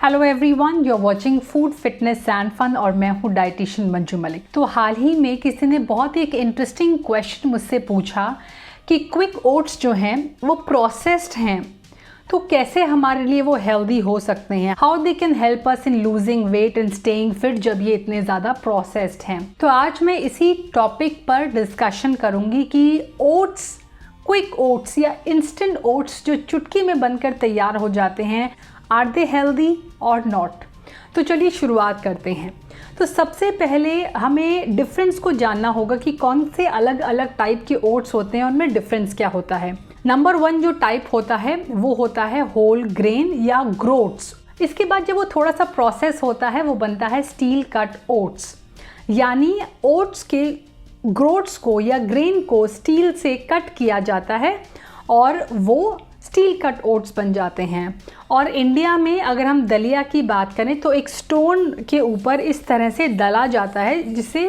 Hello everyone, you are watching food fitness and fun और मैं हूँ डाइटिशियन मंजू मलिक। तो हाल ही में किसी ने बहुत ही एक इंटरेस्टिंग क्वेश्चन मुझसे पूछा कि क्विक ओट्स जो हैं वो प्रोसेस्ड हैं, तो कैसे हमारे लिए वो हेल्दी हो सकते हैं, how they can help us in losing weight and staying fit जब ये इतने ज़्यादा प्रोसेस्ड हैं। तो आज मैं इसी टॉपिक पर डिस्कशन करूँगी कि ओट्स, क्विक ओट्स या इंस्टेंट ओट्स जो चुटकी में बनकर तैयार हो जाते हैं, आर दे हेल्दी और नॉट। तो चलिए शुरुआत करते हैं। तो सबसे पहले हमें डिफरेंस को जानना होगा कि कौन से अलग अलग टाइप के ओट्स होते हैं और उनमें डिफरेंस क्या होता है। नंबर 1 जो टाइप होता है वो होता है होल ग्रेन या ग्रोट्स। इसके बाद जब वो थोड़ा सा प्रोसेस होता है वो बनता है स्टील कट ओट्स, यानी ओट्स के ग्रोट्स को या ग्रेन को स्टील से कट किया जाता है और वो स्टील कट ओट्स बन जाते हैं। और इंडिया में अगर हम दलिया की बात करें तो एक स्टोन के ऊपर इस तरह से दला जाता है जिसे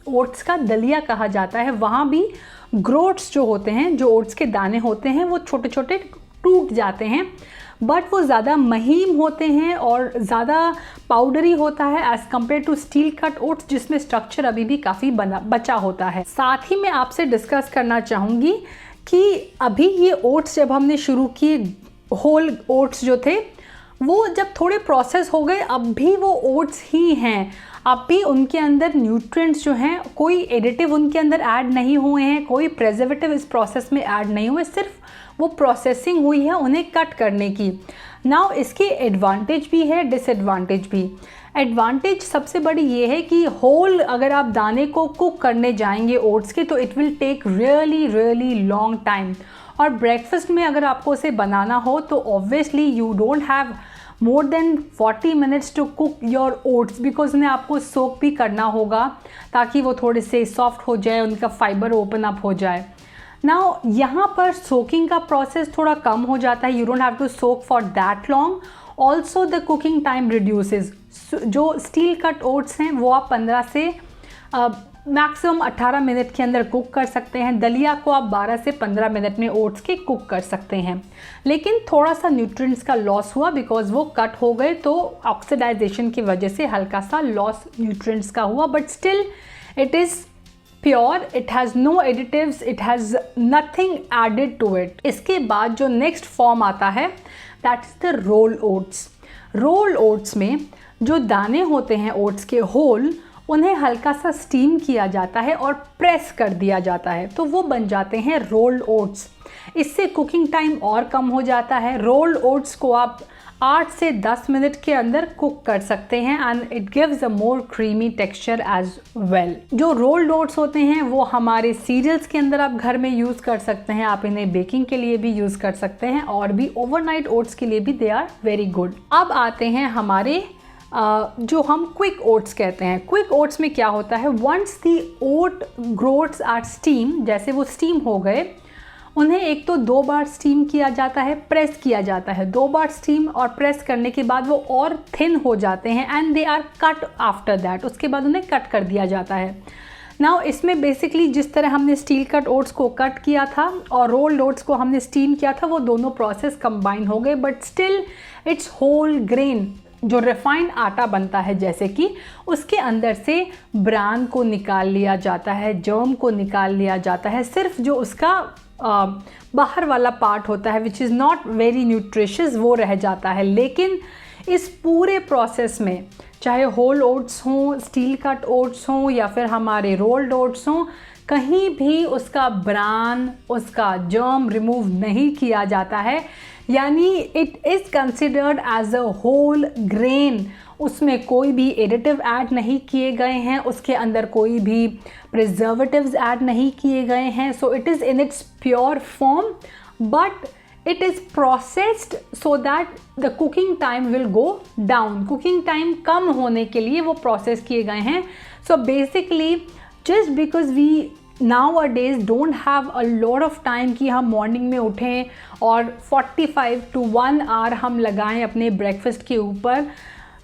ओट्स का दलिया कहा जाता है। वहाँ भी ग्रोट्स जो होते हैं, जो ओट्स के दाने होते हैं, वो छोटे छोटे टूट जाते हैं, बट वो ज़्यादा महीन होते हैं और ज़्यादा पाउडरी होता है as compare to steel cut oats जिसमें स्ट्रक्चर अभी भी काफ़ी बचा होता है। साथ ही मैं आपसे डिस्कस करना चाहूँगी कि अभी ये ओट्स जब हमने शुरू किए, होल ओट्स जो थे वो जब थोड़े प्रोसेस हो गए, अब भी वो ओट्स ही हैं। अब भी उनके अंदर न्यूट्रिएंट्स जो हैं, कोई एडिटिव उनके अंदर ऐड नहीं हुए हैं, कोई प्रिजर्वेटिव इस प्रोसेस में ऐड नहीं हुए, सिर्फ वो प्रोसेसिंग हुई है उन्हें कट करने की। नाउ इसके एडवांटेज भी है, डिसएडवांटेज भी। एडवांटेज सबसे बड़ी ये है कि होल अगर आप दाने को कुक करने जाएंगे ओट्स के तो it will take really long time. और ब्रेकफास्ट में अगर आपको उसे बनाना हो तो obviously you don't have more than 40 minutes to cook your oats, because उन्हें आपको सोक भी करना होगा ताकि वो थोड़े से सॉफ्ट हो जाए, उनका फाइबर ओपन अप हो जाए। नाउ यहाँ पर सोकिंग का प्रोसेस थोड़ा कम हो जाता है, you don't have to soak for that long. Also the cooking time reduces. जो स्टील कट ओट्स हैं वो आप 15 से मैक्सिमम 18 मिनट के अंदर कुक कर सकते हैं। दलिया को आप 12 से 15 मिनट में ओट्स के कुक कर सकते हैं, लेकिन थोड़ा सा न्यूट्रिएंट्स का लॉस हुआ बिकॉज वो कट हो गए, तो ऑक्सीडाइजेशन की वजह से हल्का सा लॉस न्यूट्रिएंट्स का हुआ, but still it is pure, it has no additives, it has nothing added to it. इसके बाद जो नेक्स्ट फॉर्म आता है that is the roll oats. Roll oats में जो दाने होते हैं ओट्स के होल, उन्हें हल्का सा स्टीम किया जाता है और प्रेस कर दिया जाता है, तो वो बन जाते हैं रोल्ड ओट्स। इससे कुकिंग टाइम और कम हो जाता है। रोल्ड ओट्स को आप 8 से 10 मिनट के अंदर कुक कर सकते हैं and it gives a more creamy texture as well. जो रोल्ड ओट्स होते हैं वो हमारे सीरियल्स के अंदर आप घर में यूज़ कर सकते हैं, आप इन्हें बेकिंग के लिए भी यूज़ कर सकते हैं और भी ओवरनाइट ओट्स के लिए भी दे आर वेरी गुड। अब आते हैं हमारे जो हम क्विक ओट्स कहते हैं। क्विक ओट्स में क्या होता है, once the oat groats are steam, जैसे वो स्टीम हो गए, उन्हें एक तो 2 बार स्टीम किया जाता है, प्रेस किया जाता है। 2 बार स्टीम और प्रेस करने के बाद वो और थिन हो जाते हैं and they are cut after that. उसके बाद उन्हें कट कर दिया जाता है। नाउ इसमें बेसिकली जिस तरह हमने स्टील कट ओट्स को कट किया था और रोल्ड ओट्स को हमने स्टीम किया था, वो दोनों प्रोसेस कंबाइन हो गए, but still it's whole grain. जो रिफाइंड आटा बनता है, जैसे कि उसके अंदर से ब्रान को निकाल लिया जाता है, जर्म को निकाल लिया जाता है, सिर्फ जो उसका बाहर वाला पार्ट होता है which is not very nutritious वो रह जाता है। लेकिन इस पूरे प्रोसेस में चाहे होल ओट्स हों, स्टील कट ओट्स हों या फिर हमारे रोल्ड ओट्स हों, कहीं भी उसका ब्रान, उसका जर्म रिमूव नहीं किया जाता है, यानी it is considered as a whole grain. उसमें कोई भी एडिटिव ऐड नहीं किए गए हैं, उसके अंदर कोई भी प्रिजर्वेटिव्स ऐड नहीं किए गए हैं, so it is in its pure form, but it is processed so that the cooking time will go down. cooking time कम होने के लिए वो प्रोसेस किए गए हैं। so basically just because we nowadays don't have a lot of time कि हम morning में उठें और 45 to 1 hour हम लगाएं अपने ब्रेकफास्ट के ऊपर,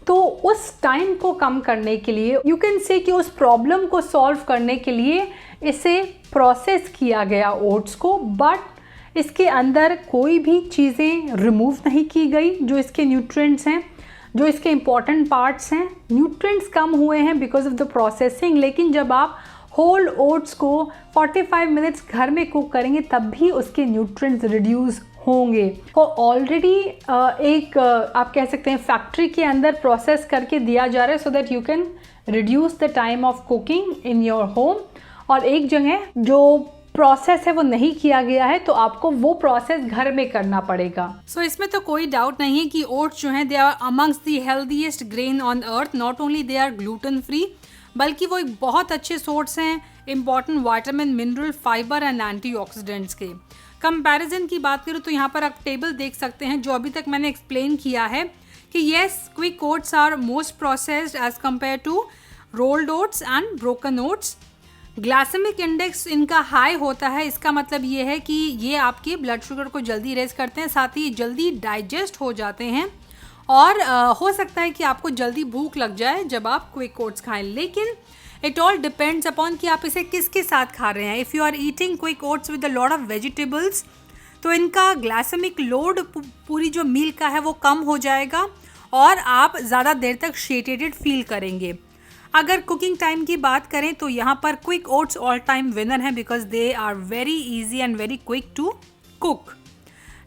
तो उस टाइम को कम करने के लिए यू कैन से कि उस प्रॉब्लम को सॉल्व करने के लिए इसे प्रोसेस किया गया ओट्स को, बट इसके अंदर कोई भी चीज़ें रिमूव नहीं की गई जो इसके न्यूट्रिएंट्स हैं। जो इसके इम्पॉर्टेंट पार्ट्स हैं, न्यूट्रिएंट्स कम हुए हैं बिकॉज ऑफ द प्रोसेसिंग, लेकिन जब आप होल ओट्स को 45 मिनट्स घर में कुक करेंगे तब भी उसके न्यूट्रिएंट्स रिड्यूस होंगे। वो ऑलरेडी एक आप कह सकते हैं फैक्ट्री के अंदर प्रोसेस करके दिया जा रहा है so that you can reduce the time of cooking in your home, और एक जगह जो प्रोसेस है वो नहीं किया गया है तो आपको वो प्रोसेस घर में करना पड़ेगा। सो इसमें तो कोई डाउट नहीं है कि ओट्स जो हैं they are amongst the healthiest grain on earth. Not only they are gluten free, बल्कि वो एक बहुत अच्छे सोर्स हैं important vitamin, mineral, fibre and antioxidants के। कंपैरिजन की बात करूँ तो यहाँ पर आप टेबल देख सकते हैं जो अभी तक मैंने एक्सप्लेन किया है कि yes, quick oats are most processed as compared to rolled oats and broken oats. Glycaemic index इनका हाई होता है, इसका मतलब ये है कि ये आपके ब्लड शुगर को जल्दी रेज करते हैं, साथ ही जल्दी डाइजेस्ट हो जाते हैं, और हो सकता है कि आपको जल्दी भूख लग जाए जब आप क्विक ओट्स खाएं। लेकिन इट ऑल डिपेंड्स अपॉन कि आप इसे किसके साथ खा रहे हैं। If you are eating quick oats with a lot of vegetables तो इनका ग्लाइसेमिक लोड पूरी जो मील का है वो कम हो जाएगा और आप ज़्यादा देर तक सेटिएटेड फील करेंगे। अगर कुकिंग टाइम की बात करें तो यहाँ पर quick oats all time winner हैं because they are very easy and very quick to cook.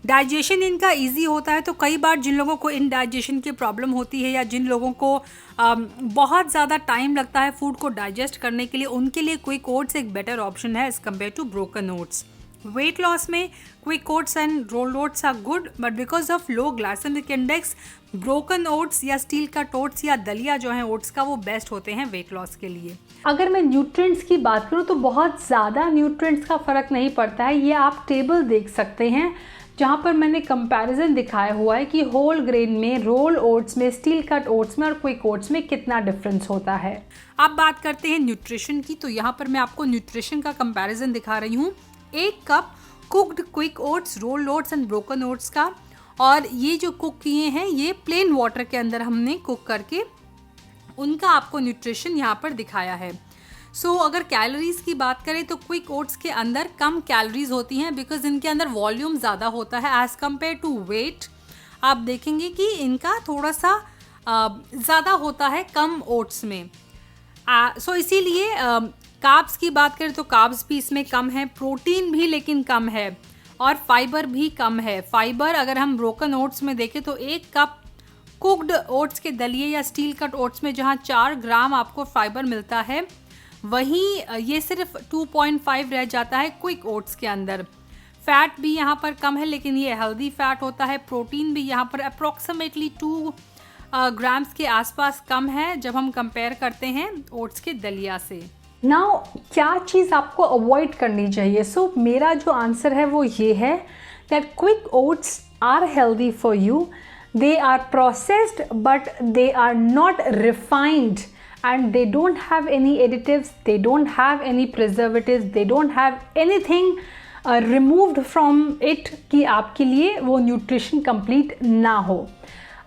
Digestion इनका इजी होता है, तो कई बार जिन लोगों को इनडाइजेशन की प्रॉब्लम होती है या जिन लोगों को बहुत ज़्यादा टाइम लगता है फूड को डाइजेस्ट करने के लिए, उनके लिए क्विक ओट्स एक बेटर ऑप्शन है as compare to broken oats. Weight loss में quick oats and rolled oats are good, but because of low glycemic index broken oats या स्टील कट ओट्स या दलिया जो है ओट्स का वो बेस्ट होते हैं वेट लॉस के लिए। अगर मैं न्यूट्रिएंट्स की बात करूँ तो बहुत ज़्यादा न्यूट्रिएंट्स का फ़र्क नहीं पड़ता है। ये आप टेबल देख सकते हैं जहाँ पर मैंने कंपैरिजन दिखाया हुआ है कि होल ग्रेन में, रोल ओट्स में, स्टील कट ओट्स में और क्विक ओट्स में कितना डिफरेंस होता है। अब बात करते हैं न्यूट्रिशन की, तो यहाँ पर मैं आपको न्यूट्रिशन का कंपैरिजन दिखा रही हूँ। 1 cup cooked quick oats, rolled oats and broken oats का, और ये जो कुक किए हैं ये प्लेन वाटर के अंदर हमने कुक करके उनका आपको न्यूट्रिशन यहाँ पर दिखाया है। सो अगर कैलोरीज की बात करें तो क्विक ओट्स के अंदर कम कैलोरीज होती हैं बिकॉज इनके अंदर वॉल्यूम ज़्यादा होता है एज़ कम्पेयर टू वेट। आप देखेंगे कि इनका थोड़ा सा ज़्यादा होता है कम ओट्स में। सो इसीलिए कार्ब्स की बात करें तो कार्ब्स भी इसमें कम है, प्रोटीन भी लेकिन कम है, और फाइबर भी कम है। फाइबर अगर हम ब्रोकन ओट्स में देखें तो 1 कप कुक्ड ओट्स के दलिए या स्टील कट ओट्स में जहाँ 4 ग्राम आपको फाइबर मिलता है, वहीं ये सिर्फ 2.5 रह जाता है क्विक ओट्स के अंदर। फैट भी यहाँ पर कम है लेकिन ये हेल्दी फैट होता है। प्रोटीन भी यहाँ पर अप्रॉक्सीमेटली 2 ग्राम्स के आसपास कम है जब हम कंपेयर करते हैं ओट्स के दलिया से। नाउ क्या चीज़ आपको अवॉइड करनी चाहिए? सो मेरा जो आंसर है वो ये है that quick oats are healthy for you, they are processed but they are not refined and they don't have any additives, they don't have any preservatives, they don't have anything removed from it कि आपके लिए वो nutrition complete ना हो।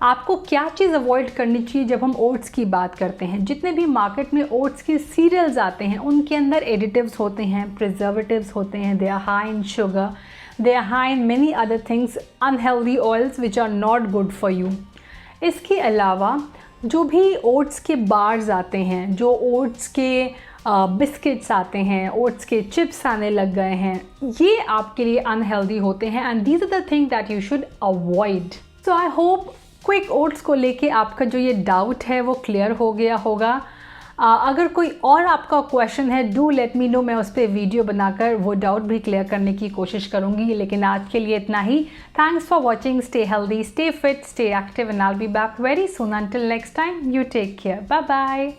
आपको क्या चीज़ avoid करनी चाहिए जब हम ओट्स की बात करते हैं? जितने भी मार्केट में ओट्स के सीरियल्स आते हैं उनके अंदर एडिटिव्स होते हैं, प्रिजर्वेटिव्स होते हैं, they are high in sugar, they are high in many other things, unhealthy oils which are not good for you. इसके अलावा जो भी ओट्स के बार्स आते हैं, जो ओट्स के बिस्किट्स आते हैं, ओट्स के चिप्स आने लग गए हैं, ये आपके लिए अनहेल्दी होते हैं and these are the thing that you should avoid. So I hope quick oats को लेके आपका जो ये डाउट है वो क्लियर हो गया होगा। अगर कोई और आपका क्वेश्चन है डू लेट मी नो, मैं उस पर वीडियो बनाकर वो डाउट भी क्लियर करने की कोशिश करूँगी। लेकिन आज के लिए इतना ही। Thanks for watching, stay healthy, stay fit, stay active and I will be back very soon. Until next time, you take care, bye bye.